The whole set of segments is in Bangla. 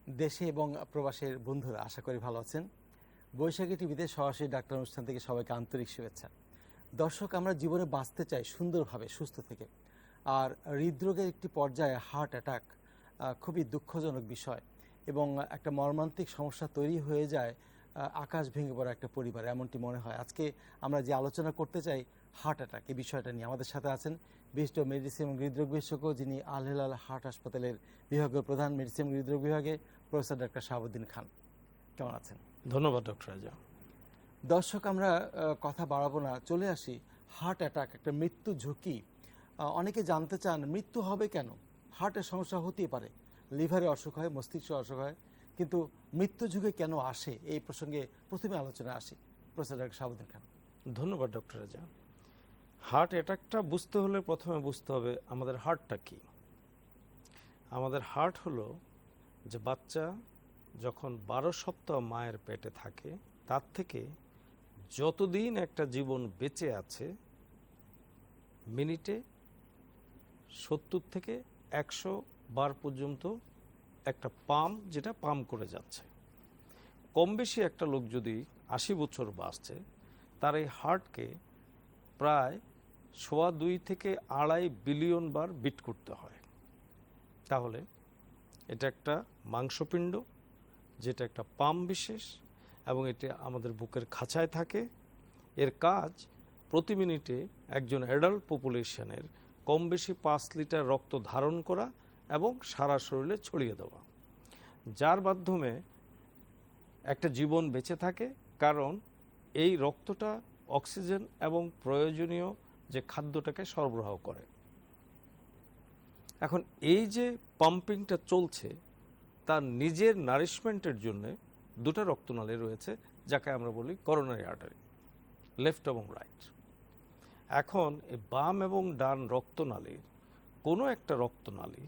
দেশে এবং প্রবাসের বন্ধুরা আশা করি ভালো আছেন। বৈশাখী টিভিতে সরাসরি ডাক্তার অনুষ্ঠান থেকে সবাইকে আন্তরিক শুভেচ্ছা। দর্শক, আমরা জীবনে বাঁচতে চাই সুন্দরভাবে, সুস্থ থেকে। আর হৃদরোগের একটি পর্যায়ে হার্ট অ্যাটাক খুবই দুঃখজনক বিষয় এবং একটা মর্মান্তিক সমস্যা তৈরি হয়ে যায় আকাশ ভেঙে পড়া একটা পরিবারে, এমনটি মনে হয়। আজকে আমরা যে আলোচনা করতে চাই হার্ট অ্যাটাক, এই বিষয়টা নিয়ে আমাদের সাথে আছেন বিশিষ্ট মেডিসিন এবং হৃদরোগ বিশেষজ্ঞ, যিনি আল হেলাল হার্ট হাসপাতালের বিভাগীয় প্রধান, মেডিসিন এবং হৃদরোগ বিভাগে প্রফেসর ডক্টর শাহাবুদ্দিন খান। কেমন আছেন? ধন্যবাদ ডক্টর রাজা। দর্শক, আমরা কথা বাড়াবো না, চলে আসি। হার্ট অ্যাটাক একটা মৃত্যু ঝুঁকি। অনেকে জানতে চান মৃত্যু হবে কেন? হার্টের সমস্যা হতেই পারে, লিভারে অসুখ হয়, মস্তিষ্কে অসুখ হয়, কিন্তু মৃত্যু ঝুঁকি কেন আসে? এই প্রসঙ্গে প্রথমে আলোচনা আসি। প্রফেসর ডক্টর শাহাবুদ্দিন খান। ধন্যবাদ ডক্টর রাজা। হার্ট অ্যাটাকটা বুঝতে হলে প্রথমে বুঝতে হবে আমাদের হার্টটা কি। আমাদের হার্ট হলো যে বাচ্চা যখন 12 সপ্তাহ মায়ের পেটে থাকে তার থেকে যতদিন একটা জীবন বেঁচে আছে মিনিটে 70 থেকে 100 বার পর্যন্ত একটা পাম্প, যেটা পাম্প করে যাচ্ছে। কম বেশি একটা লোক যদি 80 বছর বাঁচছে, তার এই হার্টকে প্রায় 2.25 থেকে 2.5 বিলিয়ন বার বিট করতে হয়। তাহলে এটা একটা মাংসপিণ্ড, যেটা একটা পাম্প বিশেষ, এবং এটা আমাদের বুকের খাঁচায় থাকে। এর কাজ প্রতি মিনিটে একজন অ্যাডাল্ট পপুলেশনের কম বেশি 5 লিটার রক্ত ধারণ করা এবং সারা শরীরে ছড়িয়ে দেওয়া, যার মাধ্যমে একটা জীবন বেঁচে থাকে। কারণ এই রক্তটা অক্সিজেন এবং প্রয়োজনীয় যে খাদ্যটাকে সরবরাহ করে। এখন এই যে পাম্পিংটা চলছে, তার নিজের নারিশমেন্টের জন্য দুটো রক্তনালী রয়েছে, যাকে আমরা বলি করোনারি আর্টারি, লেফট এবং রাইট। এখন এই বাম এবং ডান রক্তনালীর কোনো একটা রক্তনালী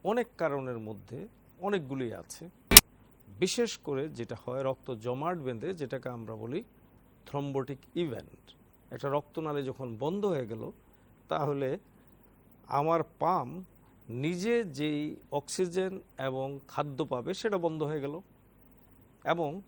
অনেক কারণের মধ্যে অনেকগুলি আছে। বিশেষ করে যেটা হয় রক্ত জমাট বেঁধে, যেটাকে আমরা বলি থ্রম্বোটিক ইভেন্ট। একটা রক্তনালী যখন বন্ধ হয়ে গেল, তাহলে আমার পাম্প নিজে যেই অক্সিজেন এবং খাদ্য পাবে সেটা বন্ধ হয়ে গেল, এবং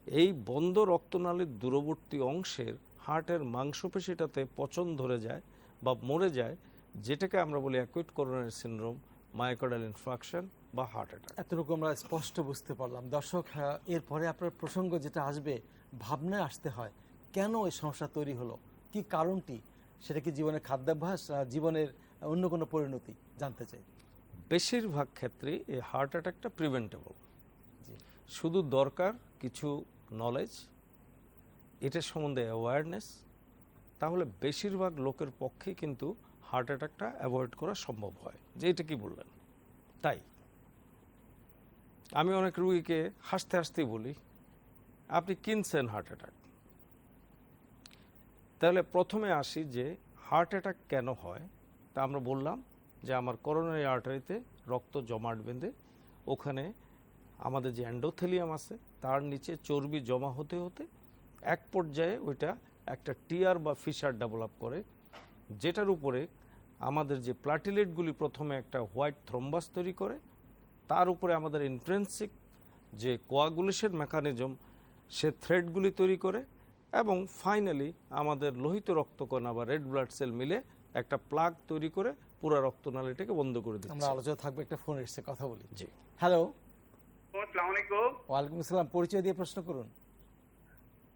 এই বন্ধ রক্তনালীর দূরবর্তী অংশের হার্টের মাংসপেশিটাতে পচন ধরে যায় বা মরে যায়, যেটাকে আমরা বলি acute coronary syndrome, myocardial infraction বা হার্ট অ্যাটাক। এতটুকু আমরা স্পষ্ট বুঝতে পারলাম। দর্শক, এরপরে আপনার প্রসঙ্গ যেটা আসবে, ভাবনায় আসতে হয় কেন এই সমস্যা তৈরি হলো, কি কারণটি? সেটা কি জীবনের খাদ্যাভ্যাস, জীবনের অন্য কোনো পরিণতি? জানতে চাই। বেশিরভাগ ক্ষেত্রে এই হার্ট অ্যাটাকটা প্রিভেন্টেবল। জি, শুধু দরকার কিছু নলেজ, এটার সম্বন্ধে অ্যাওয়ারনেস। তাহলে বেশিরভাগ লোকের পক্ষে কিন্তু হার্ট অ্যাটাকটা অ্যাভয়েড করা সম্ভব হয়। যে এটা কি বললেন তাই। আমি অনেক রুগীকে হাসতে হাসতেই বলি, আপনি কিনছেন হার্ট অ্যাটাক। তাহলে প্রথমে আসি যে হার্ট অ্যাটাক কেন হয়। তা আমরা বললাম যে আমার করোনারি আর্টারিতে রক্ত জমাট বেঁধে ওখানে আমাদের যে অ্যান্ডোথেলিয়াম আছে তার নিচে চর্বি জমা হতে হতে এক পর্যায়ে ওইটা একটা টিয়ার বা ফিশার ডেভেলপ করে, যেটার উপরে আমাদের যে প্লাটিলেটগুলি প্রথমে একটা হোয়াইট থ্রম্বাস তৈরি করে, তার উপরে আমাদের ইন্ট্রেন্সিক যে কোয়াগুলেশন মেকানিজম সে থ্রেডগুলি তৈরি করে, এবং ফাইনালি আমাদের লোহিত রক্তকণা বা রেড ব্লাড সেল মিলে একটা প্লাগ তৈরি করে পুরো রক্তনালীটাকে বন্ধ করে দিচ্ছে। আমরা আলোচনা থাকবে, একটা ফোন এসেছে, কথা বলি। জি, হ্যালো। আসসালামু আলাইকুম ওয়ালাইকুম আসসালাম। পরিচয় দিয়ে প্রশ্ন করুন।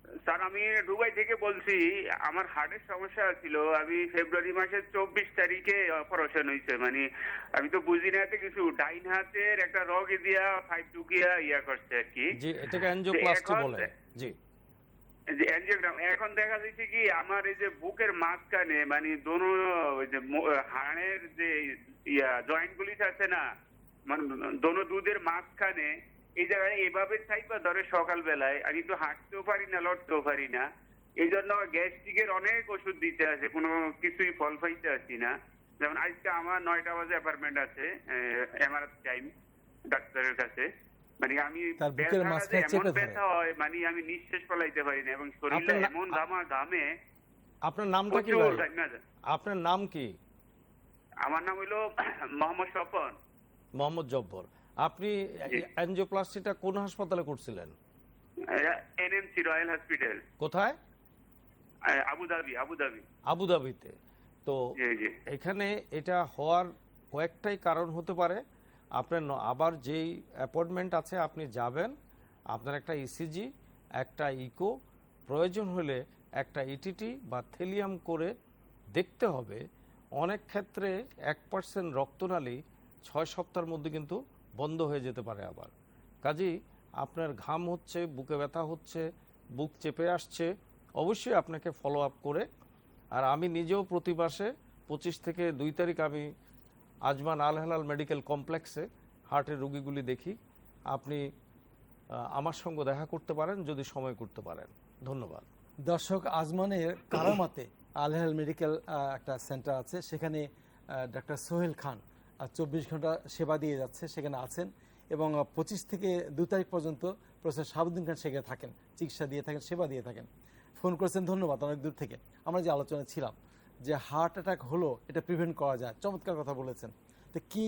স্যার, আমি দুবাই থেকে বলছি। আমার হার্টের সমস্যা ছিল। আমি ফেব্রুয়ারি মাসের 24 তারিখে অপারেশন হয়েছে। মানে আমি তো বুঝি না এতে কিছু, ডাইন হাতের একটা রগে দিয়া 5 টুকিয়া ইয়া করছে আর কি। জি, এটাকে অ্যানজিওপ্লাস্টি এখন- বলে। জি, যে অ্যানজিওগ্রাম এখন দেখা যাচ্ছে কি আমার এই যে বুকের মাঝখানে, মানে দোনো ওই যে হাড়ের যে ইয়া জয়েন্ট গুলি আছে না, মানে দোনো দুধের মাঝখানে এই জায়গায় এভাবে চাইপা ধরে সকালবেলায়। আমি তো হাঁটতেও পারি না, লড়তেও পারি না। এই জন্য গ্যাস্ট্রিকের অনেক ওষুধ দিতে আছে, কোনো কিছুই ফল পাইতে আসি না। যেমন আজকে আমার 9টা বাজে অ্যাপার্টমেন্ট আছে, এমআরএফ টাইম ডাক্তারের কাছে। মানে আমি তার বুকের ব্যথাটা মাঝখানে যে এমন চেপে ধরে। ব্যথা হয়, মানে আমি নিঃশ্বাস ফেলাইতে পারি না, এবং শরীরে আপনার না- এমন ঘামে আপনার নামটা কি প্রচুর ভাই? ঘামে যায়। আপনার নাম কি? আমার নাম হইলো মোহাম্মদ স্বপন। মোহাম্মদ জব্বর। আপনি জি। অ্যানজিওপ্লাস্টিটা কোন হাসপাতালে করছিলেন? এনএমসি রয়্যাল হসপিটাল, কোথায়? আবুধাবি। আবুধাবিতে। তো জি জি এখানে এটা হওয়ার কয়েকটাই কারণ হতে পারে। আপনার আবার যেই অ্যাপয়েন্টমেন্ট আছে আপনি যাবেন, আপনার একটা ইসিজি, একটা ইকো, প্রয়োজন হলে একটা ইটিটি বা থেলিয়াম করে দেখতে হবে। অনেক ক্ষেত্রে 1% রক্তনালী 6 সপ্তাহের মধ্যে কিন্তু বন্ধ হয়ে যেতে পারে আবার। কাজেই আপনার ঘাম হচ্ছে, বুকে ব্যথা হচ্ছে, বুক চেপে আসছে, অবশ্যই আপনাকে ফলো আপ করে। আর আমি নিজেও প্রতি মাসে 25 থেকে 2 তারিখ আমি আজমান আল হেলাল মেডিকেল কমপ্লেক্সে হার্টের রোগীগুলি দেখি। আপনি আমার সঙ্গে দেখা করতে পারেন যদি সময় করতে পারেন। ধন্যবাদ। দর্শক, আজমানের কারামাতে আল হেলাল মেডিকেল একটা সেন্টার আছে, সেখানে ডাক্তার সোহেল খান 24 ঘন্টা সেবা দিয়ে যাচ্ছে, সেখানে আছেন। এবং 25 থেকে 2 তারিখ পর্যন্ত প্রফেসর শাহাবুদ্দিন খান সেখানে থাকেন, চিকিৎসা দিয়ে থাকেন, সেবা দিয়ে থাকেন। ফোন করেছেন, ধন্যবাদ অনেক দূর থেকে। আমরা যে আলোচনায় ছিলাম যে হার্ট অ্যাটাক হলো এটা প্রিভেন্ট করা যায়, চমৎকার কথা বলেছেন। তো কি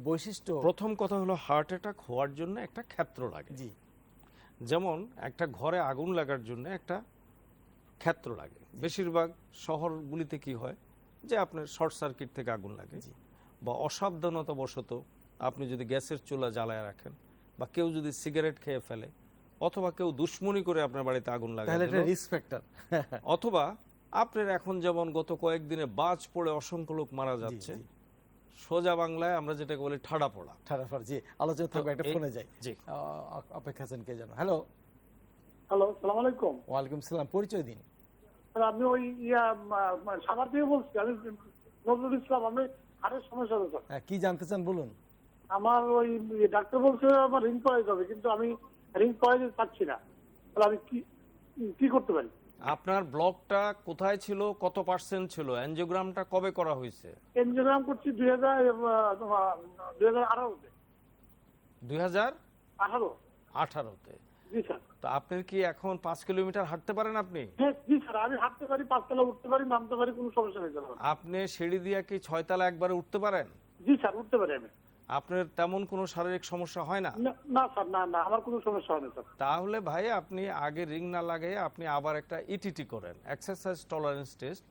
বৈশিষ্ট্য? প্রথম কথা হলো হার্ট অ্যাটাক হওয়ার জন্য একটা ক্ষেত্র লাগে। জি, যেমন একটা ঘরে আগুন লাগার জন্য একটা ক্ষেত্র লাগে। বেশিরভাগ শহরগুলিতে কি হয় যে আপনার শর্ট সার্কিট থেকে আগুন লাগে, জি। বা অসাবধানতাবশত আপনি যদি গ্যাসের চুলা জ্বালায় রাখেন, বা কেউ যদি সিগারেট খেয়ে ফেলে, অথবা কেউ দুশ্মনি করে আপনার বাড়িতে আগুন লাগায় তাহলে দিল, এটা রিস্ক ফ্যাক্টর। অথবা আপনার এখন যেমন গত কয়েকদিনে বাজ পড়ে অসংখ্য লোক মারা যাচ্ছে, সোজা বাংলায় আমরা যেটাকে বলি ঠাডা পড়া। জি, আলোচনা থাকবে, একটা ফোনে যাই। জি, অপেক্ষা আছেন কে যেন। হ্যালো। হ্যালো, সালাম আলাইকুম। ওয়ালাইকুম সালাম, পরিচয় দিন। স্যার, আপনি ওই সাভার থেকে বলছি, আমি নজরুল ইসলাম। আমি হাড়ের সমস্যা আছে স্যার। কি জানতে চান বলুন। আমার ওই ডাক্তার বলছে আমার রিং করাইতে হবে, কিন্তু আমি রিং করাইতে পারছি না। তাহলে আমি কি করতে পারি? আপনার ব্লকটা কোথায় ছিল, কত পার্সেন্ট ছিল, অ্যানজিওগ্রামটা কবে করা হয়েছে? এনজিওগ্রাম করছি 2018-তে। 2018-তে। জি স্যার। তো আপনি কি এখন 5 কিলোমিটার হাঁটতে পারেন? আপনি হ্যাঁ জি স্যার, আমি হাঁটতে পারি, 5 তলা উঠতে পারি, নামতে পারি, কোনো সমস্যা নেই স্যার। আপনি সিঁড়ি দিয়ে কি 6 তলা একবারে উঠতে পারেন? জি স্যার, উঠতে পারি আমি। আপনার তেমন কোনো শারীরিক সমস্যা হয় না? না স্যার, না, আমার কোনো সমস্যা হয় না স্যার। তাহলে ভাই আপনি আগে রিং না লাগিয়ে আপনি আবার একটা ইটিটি করেন, এক্সারসাইজ টলারেন্স টেস্ট।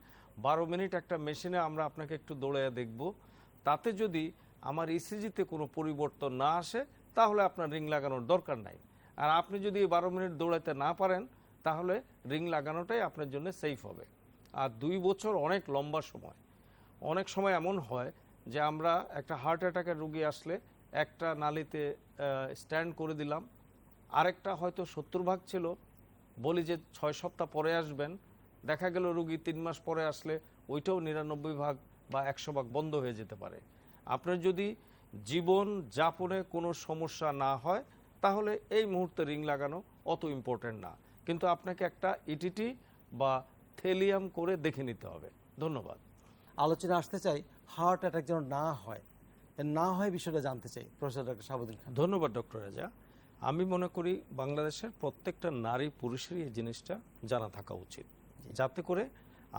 12 মিনিট একটা মেশিনে আমরা আপনাকে একটু দৌড়াইয়া দেখব। তাতে যদি আমার ইসিজিতে কোনো পরিবর্তন না আসে তাহলে আপনার রিং লাগানোর দরকার নাই। আর আপনি যদি 12 মিনিট দৌড়াইতে না পারেন তাহলে রিং লাগানোটাই আপনার জন্য সেফ হবে। আর 2 বছর অনেক লম্বা সময়। অনেক সময় এমন হয় যে আমরা একটা হার্ট অ্যাটাকের রোগী আসলে একটা নালিতে স্ট্যান্ড করে দিলাম, আরেকটা হয়তো 70 ভাগ ছিল, বলি যে 6 সপ্তাহ পরে আসবেন, দেখা গেল রোগী 3 মাস পরে আসলে ওইটাও 99 ভাগ বা 100 ভাগ বন্ধ হয়ে যেতে পারে। আপনার যদি জীবন যাপনে কোনো সমস্যা না হয় তাহলে এই মুহূর্তে রিং লাগানো অত ইম্পর্টেন্ট না, কিন্তু আপনাকে একটা ইটিটি বা থেলিয়াম করে দেখে নিতে হবে। ধন্যবাদ। আলোচনা আসতে চাই হার্ট অ্যাটাক যেন না হয় বিষয়টা জানতে চাই প্রফেসর ডক্টর শাহাবুদ্দিন খান। ধন্যবাদ ডক্টর রাজা। আমি মনে করি বাংলাদেশের প্রত্যেকটা নারী পুরুষেরই এই জিনিসটা জানা থাকা উচিত, যাতে করে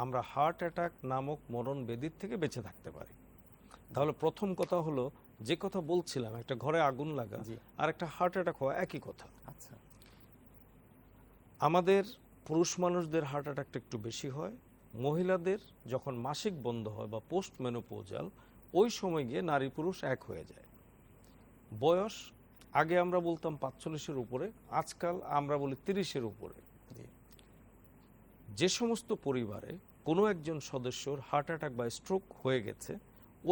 আমরা হার্ট অ্যাটাক নামক মরণ ব্যাধির থেকে বেঁচে থাকতে পারি। তাহলে প্রথম কথা হলো, যে কথা বলছিলাম, একটা ঘরে আগুন লাগা আর একটা হার্ট অ্যাটাক হওয়া একই কথা। আচ্ছা, আমাদের পুরুষ মানুষদের হার্ট অ্যাটাকটা একটু বেশি হয়। মহিলাদের যখন মাসিক বন্ধ হয় বা পোস্ট মেনোপোজাল, ওই সময় গিয়ে নারী পুরুষ এক হয়ে যায়। বয়স আগে আমরা বলতাম 45-এর উপরে, আজকাল আমরা বলি 30-এর উপরে। যে সমস্ত পরিবারে কোনো একজন সদস্যর হার্ট অ্যাটাক বা স্ট্রোক হয়ে গেছে,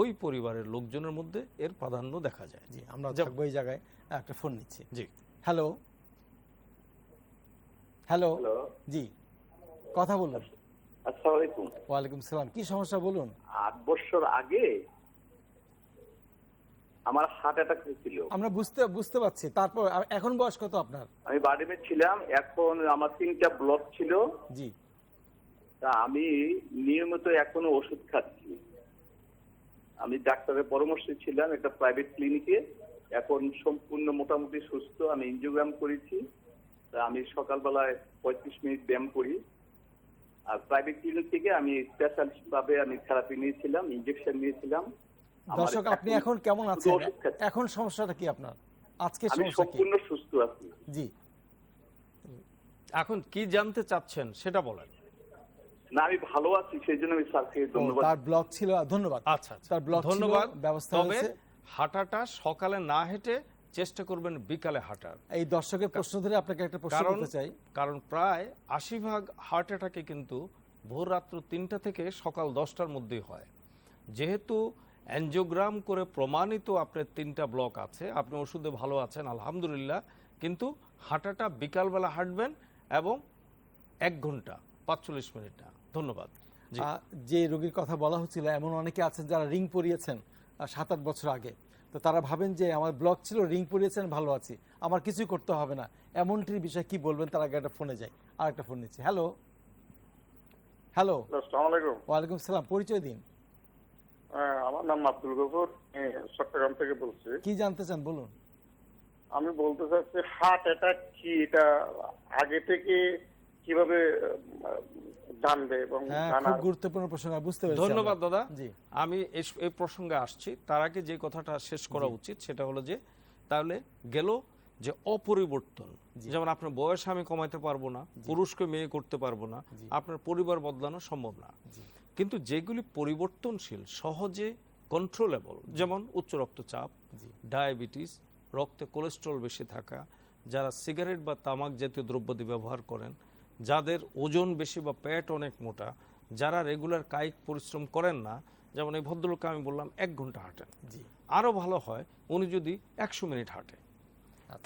ওই পরিবারের লোকজনের মধ্যে এর প্রাধান্য দেখা যায়। জি, আমরা থাকবো এই জায়গায়। একটা ফোন নিচ্ছি। জি, হ্যালো। জি, কথা বলুন। আসসালামু আলাইকুম। ওয়ালাইকুম সালাম, কি সমস্যা বলুন। 8 বছর আগে আমার হার্ট অ্যাটাক হয়েছিল। আমরা বুঝতে পারছি। তারপর এখন বয়স কত আপনার? আমি বাডেমে ছিলাম, এখন আমার 3টা ব্লক ছিল। জি। তা আমি নিয়মিত এখনো ওষুধ খাচ্ছি। আমি ডাক্তারের পরামর্শে ছিলাম একটা প্রাইভেট ক্লিনিকে, এখন সম্পূর্ণ মোটামুটি সুস্থ। আমি এনজিওগ্রাম করেছি। তা আমি সকালবেলায় 35 মিনিট ব্যায়াম করি। আর প্রাইভেট ক্লিনিক থেকে আমি স্পেশালিস্ট ভাবে আমি থেরাপি নিয়েছিলাম, ইনজেকশন নিয়েছিলাম। দর্শক, আপনি এখন কেমন আছেন? এখন সমস্যাটা কি আপনার? আজকে আমি সমস্যা কি? সম্পূর্ণ সুস্থ আছি। জি, এখন কি জানতে চাচ্ছেন সেটা বলেন। না, আমি ভালো আছি, সেই জন্য আমি স্যারকে ও, ধন্যবাদ। তার ব্লক ছিল, ধন্যবাদ। আচ্ছা আচ্ছা, তার ব্লক ছিল, ধন্যবাদ। ব্যবস্থা তবে হয়েছে। হাঁটাটা সকালে না হেঁটে চেষ্টা করবেন বিকালে হাঁটার। এই দর্শকের প্রশ্ন ধরে আপনাকে একটা প্রশ্ন কারণ করতে চাই। কারণ প্রায় 80% হার্ট অ্যাটাকে কিন্তু ভোর রাত্র 3টা থেকে সকাল 10টার মধ্যেই হয়। যেহেতু অ্যানজিওগ্রাম করে প্রমাণিত আপনার 3টা ব্লক আছে, আপনি ওষুধে ভালো আছেন আলহামদুলিল্লাহ, কিন্তু হাঁটাটা বিকালবেলা হাঁটবেন এবং 1 ঘন্টা 45 মিনিট না। ধন্যবাদ। জি। যে রোগীর কথা বলা হচ্ছিল, এমন অনেকে আছেন যারা রিং পরিয়েছেন 7-8 বছর আগে, তো তারা ভাবেন যে আমার ব্লক ছিল, রিং পরিয়েছেন, ভালো আছি, আমার কিছুই করতে হবে না। এমনটির বিষয়ে কি বলবেন? তার আগে একটা ফোনে যাই, আর একটা ফোন নিচ্ছি। হ্যালো হ্যালো, আসসালামু আলাইকুম। ওয়ালাইকুম সালাম, পরিচয় দিন। আমার নাম আব্দুল গফুর, চট্টগ্রাম থেকে বলছি। কি জানতে চান বলুন। আমি বলতে চাচ্ছি হার্ট অ্যাটাক কি, এটা আগে থেকে কিভাবে জানবে এবং হ্যাঁ, খুব জানার। গুরুত্বপূর্ণ প্রসঙ্গ, বুঝতে পেরেছি ধন্যবাদ আমরা। দাদা। জি, আমি এই প্রসঙ্গে আসছি, তার আগে যে কথাটা শেষ করা উচিত সেটা হলো যে তাহলে গেল যে অপরিবর্তন, যেমন আপনার বয়স আমি কমাইতে পারবো না, পুরুষকে মেয়ে করতে পারবো না, আপনার পরিবার বদলানো সম্ভব না, কিন্তু যেগুলি পরিবর্তনশীল, সহজে কন্ট্রোলেবল, যেমন উচ্চ রক্তচাপ, ডায়াবেটিস, রক্তে কোলেস্ট্রল বেশি থাকা, যারা সিগারেট বা তামাক জাতীয় দ্রব্যাদি ব্যবহার করেন, যাদের ওজন বেশি বা পেট অনেক মোটা, যারা রেগুলার কায়িক পরিশ্রম করেন না, যেমন এই ভদ্রলোককে আমি বললাম 1 ঘন্টা হাঁটেন, আরও ভালো হয় উনি যদি 100 মিনিট হাঁটে।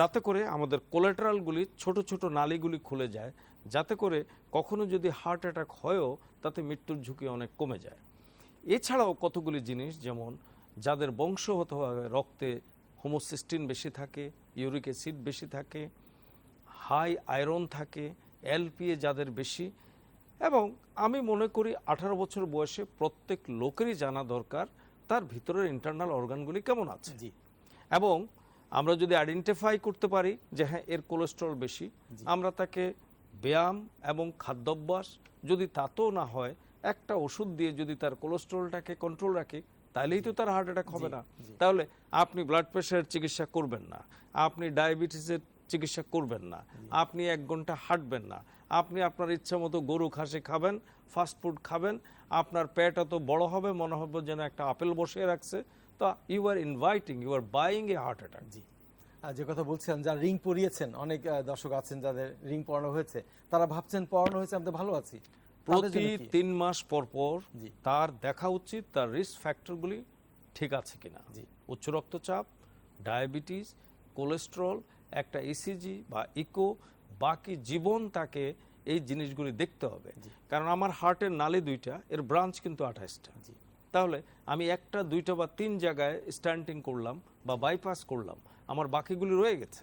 তাতে করে আমাদের কোলেটারালগুলি, ছোট ছোট নালীগুলি খুলে যায়, যাতে করে কখনো যদি হার্ট অ্যাটাক হয়ও তাতে মৃত্যুর ঝুঁকি অনেক কমে যায়। এছাড়াও কতগুলি জিনিস, যেমন যাদের বংশগতভাবে রক্তে হোমোসিস্টিন বেশি থাকে, ইউরিক অ্যাসিড বেশি থাকে, হাই আয়রন থাকে, এলপিএ যাদের বেশি, এবং আমি মনে করি 18 বছর বয়সে প্রত্যেক লোকেরই জানা দরকার তার ভিতরের ইন্টারনাল অর্গানগুলি কেমন আছে। জি, এবং আমরা যদি আইডেন্টিফাই করতে পারি যে হ্যাঁ এর কোলেস্ট্রল বেশি, আমরা তাকে ব্যায়াম এবং খাদ্যাভ্যাস, যদি তাতেও না হয় একটা ওষুধ দিয়ে যদি তার কোলেস্ট্রলটাকে কন্ট্রোল রাখি, তাহলেই তো তার হার্ট অ্যাটাক হবে না। তাহলে আপনি ব্লাড প্রেশারের চিকিৎসা করবেন না, আপনি ডায়াবেটিসের চিকিৎসা করবেন না, আপনি 1 ঘন্টা হাঁটবেন না, আপনি আপনার ইচ্ছা মতো গরু খাসি খাবেন, ফাস্টফুড খাবেন, আপনার পেট এত বড় হবে মনে হবে যেন একটা আপেল বসিয়ে রাখছে, তো you are inviting, you are buying a heart attack. জি। যে কথা বলছিলাম, যারা রিং পরিয়েছেন, অনেক দর্শক আছেন যাদের রিং পরানো হয়েছে, তারা ভাবছেন পরানো হয়েছে, আমি তো ভালো আছি। তাদের প্রতি জন্য কি? 3 মাস পর পর জি। তার দেখা উচিত তার রিস্ক ফ্যাক্টরগুলি ঠিক আছে কিনা। জি। উচ্চ রক্তচাপ, ডায়াবেটিস, কোলেস্ট্রল, একটা ইসিজি বা ইকো, বাকি জীবন তাকে এই জিনিসগুলি দেখতে হবে। কারণ আমার হার্টের নালী 2টা, এর ব্রাঞ্চ কিন্তু 28টা। তাহলে আমি 1টা 2টা বা 3 জায়গায় স্ট্যান্টিং করলাম বা বাইপাস করলাম, আমার বাকিগুলি রয়ে গেছে।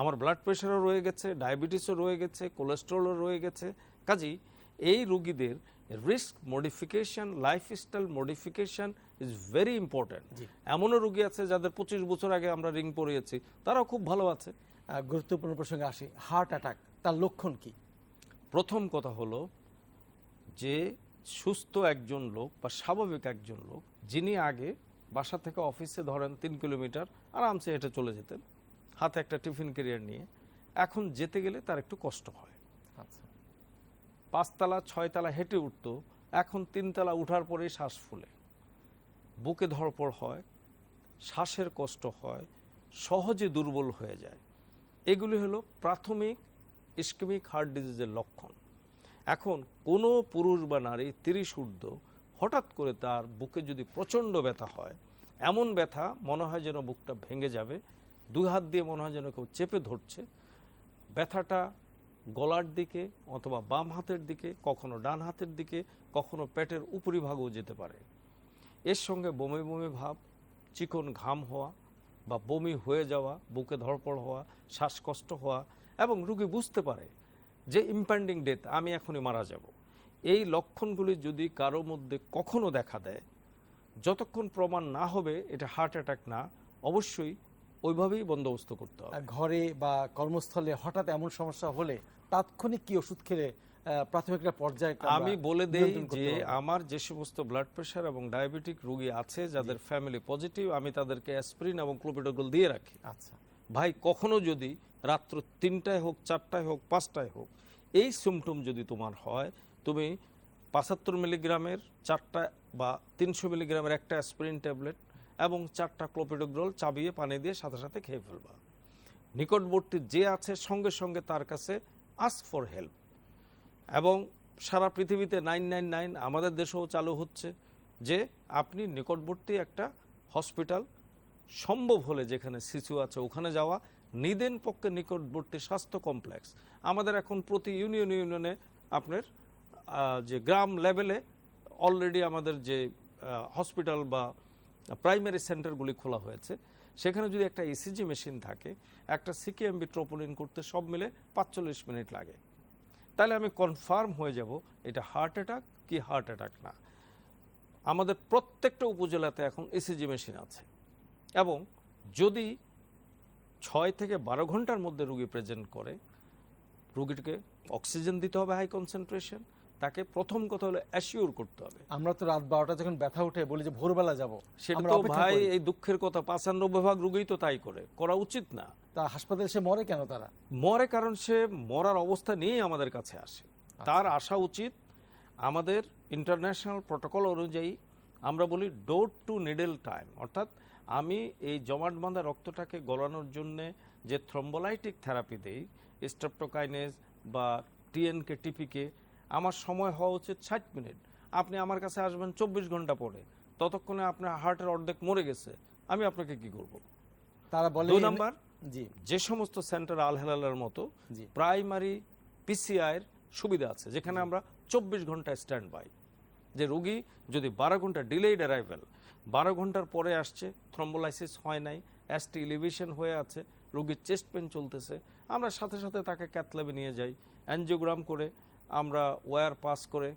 আমার ব্লাড প্রেশারও রয়ে গেছে, ডায়াবেটিসও রয়ে গেছে, কোলেস্ট্রলও রয়ে গেছে। কাজেই এই রোগীদের risk modification, lifestyle modification is very important. এমনও রোগী আছে যাদের 25 বছর আগে আমরা রিং পরিয়েছি, তারাও খুব ভালো আছে। গুরুত্বপূর্ণ প্রসঙ্গে আসি, হার্ট অ্যাটাক, তার লক্ষণ কি? প্রথম কথা হলো যে সুস্থ একজন লোক বা স্বাভাবিক একজন লোক, যিনি আগে বাসা থেকে অফিসে ধরেন 3 কিলোমিটার আরামসে হেঁটে চলে যেতেন, হাতে একটা টিফিন ক্যারিয়ার নিয়ে, এখন যেতে গেলে তার একটু কষ্ট হয়। আচ্ছা, 5 তলা 6 তলা হেঁটে উঠতো, এখন 3 তলা উঠার পরেই শ্বাস ফুলে, বুকে ধড়পড় হয়, শ্বাসের কষ্ট হয়, সহজে দুর্বল হয়ে যায়। এগুলি হলো প্রাথমিক ইসকেমিক হার্ট ডিজিজের লক্ষণ। এখন কোনো পুরুষ বা নারী 30 ঊর্ধ্ব হঠাৎ করে তার বুকে যদি প্রচণ্ড ব্যথা হয়, এমন ব্যথা মনে হয় যেন বুকটা ভেঙে যাবে, 2 হাত দিয়ে মনে হয় যেন কেউ চেপে ধরছে, ব্যথাটা গলার দিকে অথবা বাম হাতের দিকে, কখনো ডান হাতের দিকে, কখনো পেটের উপরিভাগও যেতে পারে। এর সঙ্গে বমি বমি ভাব, চিকন ঘাম হওয়া বা বমি হয়ে যাওয়া, বুকে ধড়পড় হওয়া, শ্বাসকষ্ট হওয়া, এবং রোগী বুঝতে পারে যে ইম্প্যান্ডিং ডেথ, আমি এখনই মারা যাব। এই লক্ষণগুলি যদি কারো মধ্যে কখনো দেখা দেয়, যতক্ষণ প্রমাণ না হবে এটা হার্ট অ্যাটাক না, অবশ্যই ওইভাবেই বন্দোবস্ত করতে হবে। ঘরে বা কর্মস্থলে হঠাৎ এমন সমস্যা হলে তাৎক্ষণিক কি ওষুধ খেলে প্রাথমিক একটা পর্যায়ে আমি বলে দেই যে আমার যে সমস্ত ব্লাড প্রেশার এবং ডায়াবেটিক রোগী আছে যাদের ফ্যামিলি পজিটিভ, আমি তাদেরকে অ্যাসপিরিন এবং ক্লোপিডোগ্রাল দিয়ে রাখি। আচ্ছা, ভাই কখনো যদি রাত্র 3টায় হোক, 4টায় হোক, 5টায় হোক এই সিমটম যদি তোমার হয়, তুমি 75 মিলিগ্রামের 4টা বা 300 মিলিগ্রামের একটা অ্যাসপিরিন ট্যাবলেট এবং 4টা ক্লোপিডোগ্রল চাবিয়ে পানি দিয়ে সাথে সাথে খেয়ে ফেলবা। নিকটবর্তী যে আছে সঙ্গে সঙ্গে তার কাছে আস্ক ফর হেল্প। এবং সারা পৃথিবীতে 999 আমাদের দেশেও চালু হচ্ছে যে আপনি নিকটবর্তী একটা হসপিটাল, সম্ভব হলে যেখানে শিশু আছে ওখানে যাওয়া, নিদেন পক্ষে নিকটবর্তী স্বাস্থ্য কমপ্লেক্স। আমাদের এখন প্রতি ইউনিয়নে আপনার যে গ্রাম লেভেলে অলরেডি আমাদের যে হসপিটাল বা প্রাইমারি সেন্টারগুলি খোলা হয়েছে, সেখানে যদি একটা ইসিজি মেশিন থাকে, একটা সিকেএমবি ট্রোপোলিন করতে সব মিলে 45 মিনিট লাগে, তাহলে আমি কনফার্ম হয়ে যাব এটা হার্ট অ্যাটাক কি হার্ট অ্যাটাক না। আমাদের প্রত্যেকটা উপজেলাতে এখন ইসিজি মেশিন আছে এবং যদি 6 থেকে 12 ঘন্টার মধ্যে রোগী প্রেজেন্ট করে, রোগীটিকে অক্সিজেন দিতে হবে হাই কনসেন্ট্রেশন, তাকে প্রথম কথা হলো অ্যাসিওর করতে হবে। আমরা তো রাত 12টা যখন ব্যথা উঠে বলি যে ভোরবেলা যাব, সেটা আমরা তো অপেক্ষা ভাই করি। এই দুঃখের কথা 95% রোগী তো তাই করা উচিত না। তা হাসপাতালে সে মরে কেন তারা? মরে কারণ সে মরার অবস্থা নিয়েই আমাদের কাছে আসে। তার আসা উচিত আমাদের ইন্টারন্যাশনাল প্রটোকল অনুযায়ী, আমরা বলি ডোর টু নিডেল টাইম, অর্থাৎ আমি এই জমাট বাঁধা রক্তটাকে গলানোর জন্যে যে থ্রম্বোলাইটিক থেরাপি দেই, স্ট্রেপ্টোকাইনেজ বা টিএনকে টিপিকে, আমার সময় হওয়া উচিত 60 মিনিট। আপনি আমার কাছে আসবেন 24 ঘন্টা পরে, ততক্ষণে আপনার হার্টের অর্ধেক মরে গেছে, আমি আপনাকে কি করব? তারা বলে 2 নাম্বার, জি যে সমস্ত সেন্টার আল হেলালের মতো জি প্রাইমারি পিসিআইয়ের সুবিধা আছে, যেখানে আমরা 24 ঘন্টা স্ট্যান্ড বাই, যে রোগী যদি 12 ঘন্টা ডিলেইড অ্যারাইভেল, 12 ঘন্টার পরে আসছে, থ্রম্বোলাইসিস হয় নাই, অ্যাসটি এলিভেশন হয়ে আছে, রোগীর চেস্ট পেন চলতেছে, আমরা সাথে সাথে তাকে ক্যাথ ল্যাবে নিয়ে যাই, অ্যানজিওগ্রাম করে আমরা ওয়্যার পাস করে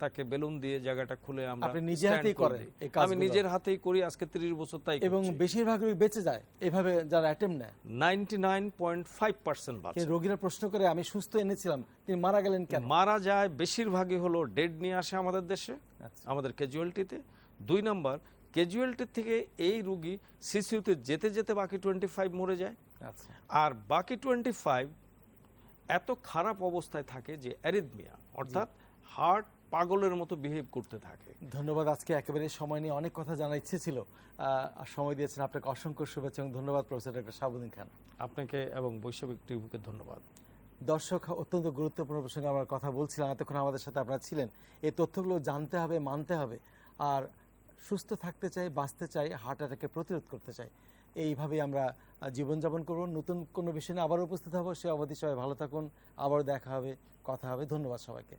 তাকে বেলুন দিয়ে জায়গাটা খুলে আমরা আপনি নিজে stand হাতেই করে করেন দিই। এই আমি কাজগুলো? নিজের হাতেই করি, আজকে 30 বছর তাই এবং করছি। বেশিরভাগ রোগী বেঁচে যায় এভাবে যারা অ্যাটেম্প নেয়। 99.5% বাঁচে। কিন্তু রোগীরা প্রশ্ন করে আমি সুস্থ এনেছিলাম, তিনি মারা গেলেন কেন? মারা যায় বেশিরভাগই হলো ডেড নিয়ে আসে আমাদের দেশে, আচ্ছা। আমাদের ক্যাজুয়ালিটিতে। 2 নাম্বার, ক্যাজুয়ালিটি থেকে এই রোগী সিসিউতে যেতে যেতে বাকি 25 মরে যায়। আচ্ছা, আর বাকি 25 এত খারাপ অবস্থায় থাকে যে অ্যারিথমিয়া, অর্থাৎ হার্ট পাগলের মতো বিহেভ করতে থাকে। ধন্যবাদ। আজকে একেবারে সময় নিয়ে অনেক কথা জানার ইচ্ছে ছিল, আর সময় দিয়েছেন। আপনাকে অসংখ্য শুভেচ্ছা এবং ধন্যবাদ প্রফেসর ডক্টর শাহাবুদ্দিন খান। আপনাকে এবং বৈশ্বিক টিভিকে ধন্যবাদ। দর্শক, অত্যন্ত গুরুত্বপূর্ণ প্রসঙ্গে আমরা কথা বলছিলাম, এতক্ষণ আমাদের সাথে আপনারা ছিলেন। এই তথ্যগুলো জানতে হবে, মানতে হবে, আর সুস্থ থাকতে চাই, বাঁচতে চাই, হার্ট অ্যাটাকে প্রতিরোধ করতে চাই। এইভাবেই আমরা জীবনযাপন করব। নতুন কোনো বিষয় নিয়ে আবার উপস্থিত হব। সে অবধি সবাই ভালো থাকুন, আবার দেখা হবে, কথা হবে। ধন্যবাদ সবাইকে।